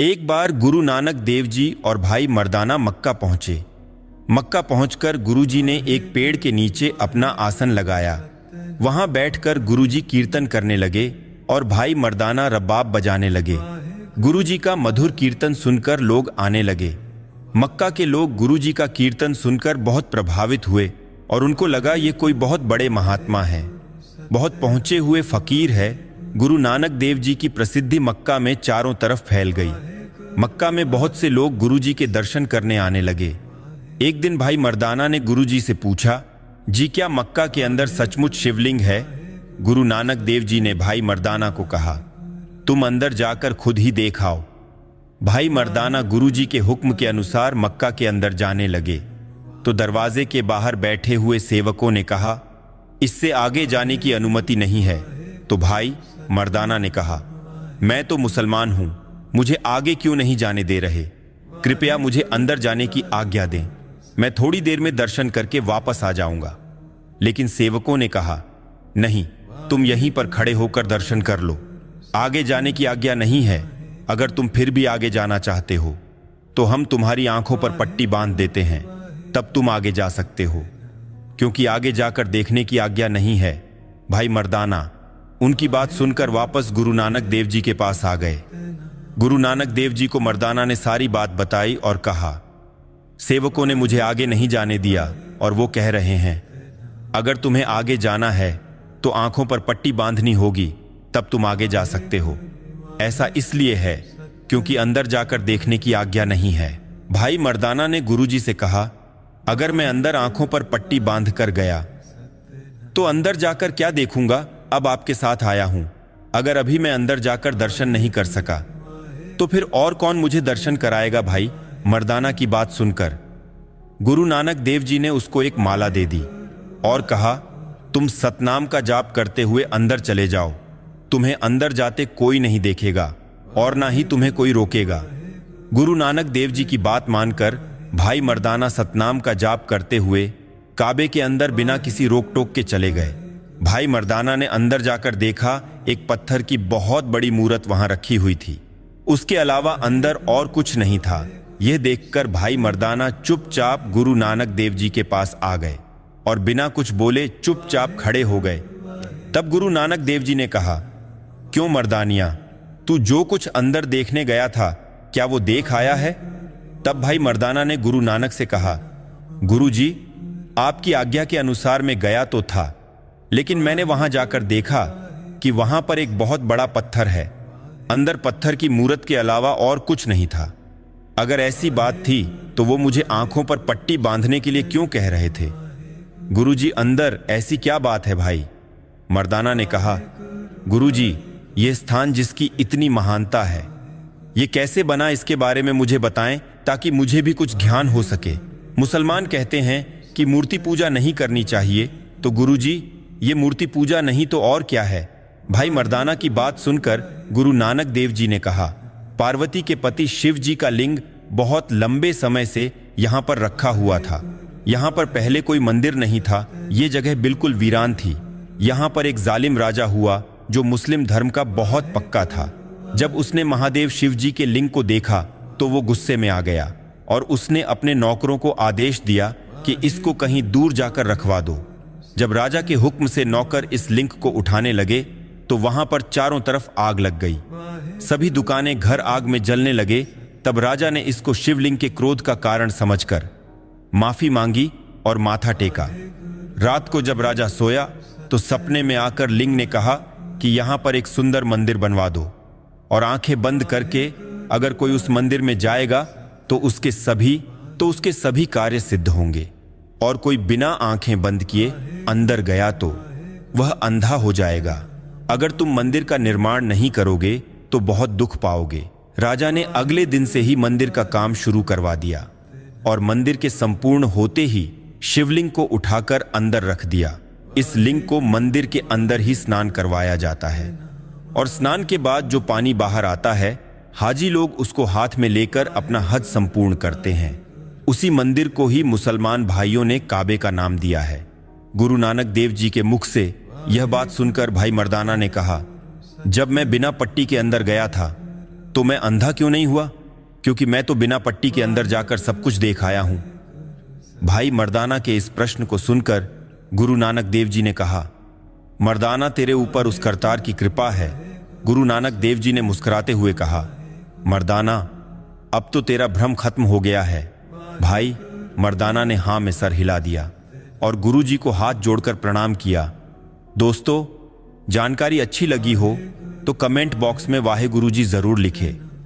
एक बार गुरु नानक देव जी और भाई मर्दाना मक्का पहुंचे। मक्का पहुंचकर गुरुजी ने एक पेड़ के नीचे अपना आसन लगाया। वहां बैठकर गुरुजी कीर्तन करने लगे और भाई मर्दाना रबाब बजाने लगे। गुरुजी का मधुर कीर्तन सुनकर लोग आने लगे। मक्का के लोग गुरुजी का कीर्तन सुनकर बहुत प्रभावित हुए और उनको लगा ये कोई बहुत बड़े महात्मा है, बहुत पहुंचे हुए फकीर है। गुरु नानक देव जी की प्रसिद्धि मक्का में चारों तरफ फैल गई। मक्का में बहुत से लोग गुरुजी के दर्शन करने आने लगे। एक दिन भाई मर्दाना ने गुरुजी से पूछा, जी क्या मक्का के अंदर सचमुच शिवलिंग है? गुरु नानक देव जी ने भाई मर्दाना को कहा, तुम अंदर जाकर खुद ही देख आओ। भाई मर्दाना गुरुजी के हुक्म के अनुसार मक्का के अंदर जाने लगे तो दरवाजे के बाहर बैठे हुए सेवकों ने कहा, इससे आगे जाने की अनुमति नहीं है। तो भाई मर्दाना ने कहा, मैं तो मुसलमान हूं, मुझे आगे क्यों नहीं जाने दे रहे? कृपया मुझे अंदर जाने की आज्ञा दें, मैं थोड़ी देर में दर्शन करके वापस आ जाऊंगा। लेकिन सेवकों ने कहा, नहीं, तुम यहीं पर खड़े होकर दर्शन कर लो, आगे जाने की आज्ञा नहीं है। अगर तुम फिर भी आगे जाना चाहते हो तो हम तुम्हारी आंखों पर पट्टी बांध देते हैं, तब तुम आगे जा सकते हो, क्योंकि आगे जाकर देखने की आज्ञा नहीं है। भाई मर्दाना उनकी बात सुनकर वापस गुरु नानक देव जी के पास आ गए। गुरु नानक देव जी को मर्दाना ने सारी बात बताई और कहा, सेवकों ने मुझे आगे नहीं जाने दिया और वो कह रहे हैं अगर तुम्हें आगे जाना है तो आंखों पर पट्टी बांधनी होगी, तब तुम आगे जा सकते हो। ऐसा इसलिए है क्योंकि अंदर जाकर देखने की आज्ञा नहीं है। भाई मर्दाना ने गुरुजी से कहा, अगर मैं अंदर आंखों पर पट्टी बांध कर गया तो अंदर जाकर क्या देखूंगा? अब आपके साथ आया हूं, अगर अभी मैं अंदर जाकर दर्शन नहीं कर सका तो फिर और कौन मुझे दर्शन कराएगा? भाई मर्दाना की बात सुनकर गुरु नानक देव जी ने उसको एक माला दे दी और कहा, तुम सतनाम का जाप करते हुए अंदर चले जाओ, तुम्हें अंदर जाते कोई नहीं देखेगा और ना ही तुम्हें कोई रोकेगा। गुरु नानक देव जी की बात मानकर भाई मर्दाना सतनाम का जाप करते हुए काबे के अंदर बिना किसी रोक टोक के चले गए। भाई मर्दाना ने अंदर जाकर देखा, एक पत्थर की बहुत बड़ी मूरत वहां रखी हुई थी, उसके अलावा अंदर और कुछ नहीं था। यह देखकर भाई मर्दाना चुपचाप गुरु नानक देव जी के पास आ गए और बिना कुछ बोले चुपचाप खड़े हो गए। तब गुरु नानक देव जी ने कहा, क्यों मर्दानिया, तू जो कुछ अंदर देखने गया था क्या वो देख आया है? तब भाई मर्दाना ने गुरु नानक से कहा, गुरु जी आपकी आज्ञा के अनुसार मैं गया तो था, लेकिन मैंने वहां जाकर देखा कि वहां पर एक बहुत बड़ा पत्थर है, अंदर पत्थर की मूरत के अलावा और कुछ नहीं था। अगर ऐसी बात थी तो वो मुझे आंखों पर पट्टी बांधने के लिए क्यों कह रहे थे? गुरुजी अंदर ऐसी क्या बात है भाई? मर्दाना ने कहा, गुरुजी ये स्थान जिसकी इतनी महानता है, ये कैसे बना इसके बारे में मुझे बताएं ताकि मुझे भी कुछ ज्ञान हो सके। मुसलमान कहते हैं कि मूर्ति पूजा नहीं करनी चाहिए, तो गुरुजी ये मूर्ति पूजा नहीं तो और क्या है? भाई मर्दाना की बात सुनकर गुरु नानक देव जी ने कहा, पार्वती के पति शिव जी का लिंग बहुत लंबे समय से यहाँ पर रखा हुआ था। यहाँ पर पहले कोई मंदिर नहीं था, ये जगह बिल्कुल वीरान थी। यहाँ पर एक जालिम राजा हुआ जो मुस्लिम धर्म का बहुत पक्का था। जब उसने महादेव शिव जी के लिंग को देखा तो वो गुस्से में आ गया और उसने अपने नौकरों को आदेश दिया कि इसको कहीं दूर जाकर रखवा दो। जब राजा के हुक्म से नौकर इस लिंग को उठाने लगे तो वहां पर चारों तरफ आग लग गई, सभी दुकानें घर आग में जलने लगे। तब राजा ने इसको शिवलिंग के क्रोध का कारण समझकर माफी मांगी और माथा टेका। रात को जब राजा सोया तो सपने में आकर लिंग ने कहा कि यहां पर एक सुंदर मंदिर बनवा दो और आंखें बंद करके अगर कोई उस मंदिर में जाएगा तो उसके सभी कार्य सिद्ध होंगे, और कोई बिना आंखें बंद किए अंदर गया तो वह अंधा हो जाएगा। अगर तुम मंदिर का निर्माण नहीं करोगे तो बहुत दुख पाओगे। राजा ने अगले दिन से ही मंदिर का काम शुरू करवा दिया और मंदिर के संपूर्ण होते ही शिवलिंग को उठाकर अंदर रख दिया। इस लिंग को मंदिर के अंदर ही स्नान करवाया जाता है और स्नान के बाद जो पानी बाहर आता है, हाजी लोग उसको हाथ में लेकर अपना हज संपूर्ण करते हैं। उसी मंदिर को ही मुसलमान भाइयों ने काबे का नाम दिया है। गुरु नानक देव जी के मुख से यह बात सुनकर भाई मर्दाना ने कहा, जब मैं बिना पट्टी के अंदर गया था तो मैं अंधा क्यों नहीं हुआ? क्योंकि मैं तो बिना पट्टी के अंदर जाकर सब कुछ देख आया हूं। भाई मर्दाना के इस प्रश्न को सुनकर गुरु नानक देव जी ने कहा, मर्दाना, तेरे ऊपर उस करतार की कृपा है। गुरु नानक देव जी ने मुस्कुराते हुए कहा, मर्दाना, अब तो तेरा भ्रम खत्म हो गया है। भाई मर्दाना ने हाँ में सर हिला दिया और गुरु जी को हाथ जोड़कर प्रणाम किया। दोस्तों, जानकारी अच्छी लगी हो तो कमेंट बॉक्स में वाहे गुरु जी जरूर लिखें।